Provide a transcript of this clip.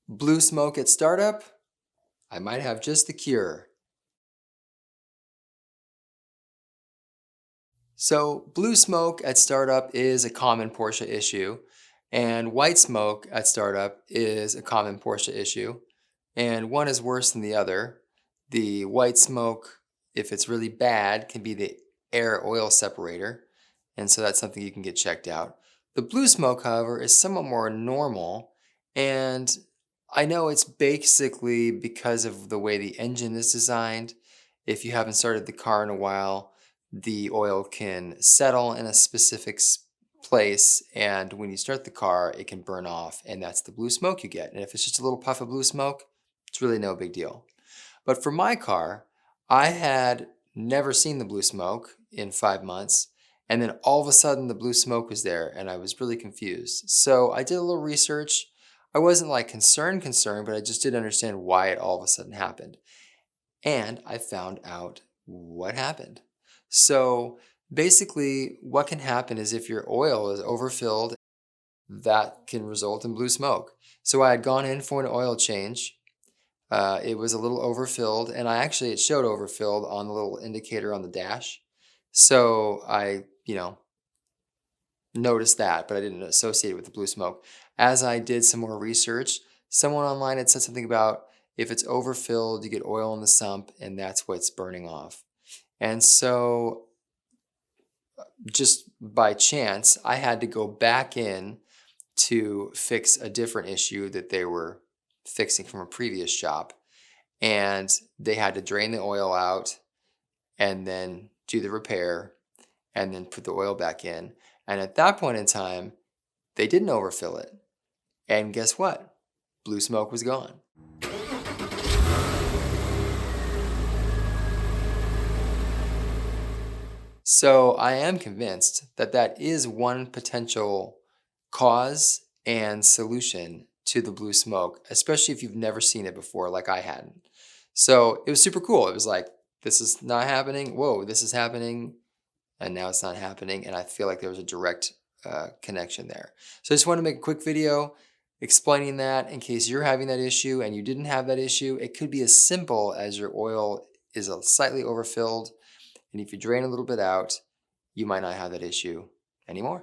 Blue smoke at startup? I might have just the cure. So blue smoke at startup is a common Porsche issue, and white smoke at startup is a common Porsche issue, and one is worse than the other. The white smoke, if it's really bad, can be the air-oil separator, and so that's something you can get checked out. The blue smoke, however, is somewhat more normal, and I know it's basically because of the way the engine is designed. If you haven't started the car in a while, the oil can settle in a specific place, and when you start the car it can burn off, and that's the blue smoke you get. And if it's just a little puff of blue smoke, it's really no big deal. But for my car, I had never seen the blue smoke in 5 months, and then all of a sudden the blue smoke was there and I was really confused. So I did a little research. I wasn't like concerned, but I just didn't understand why it all of a sudden happened. And I found out what happened. So basically, what can happen is if your oil is overfilled, that can result in blue smoke. So I had gone in for an oil change. It was a little overfilled, and it showed overfilled on the little indicator on the dash. So I, noticed that, but I didn't associate it with the blue smoke. As I did some more research, someone online had said something about if it's overfilled, you get oil in the sump, and that's what's burning off. And so, just by chance, I had to go back in to fix a different issue that they were fixing from a previous shop. And they had to drain the oil out and then do the repair and then put the oil back in. And at that point in time, they didn't overfill it. And guess what? Blue smoke was gone. So I am convinced that that is one potential cause and solution to the blue smoke, especially if you've never seen it before, like I hadn't. So it was super cool. It was like, this is not happening. Whoa, this is happening. And now it's not happening. And I feel like there was a direct connection there. So I just want to make a quick video explaining that in case you're having that issue and you didn't have that issue. It could be as simple as your oil is slightly overfilled. And if you drain a little bit out, you might not have that issue anymore.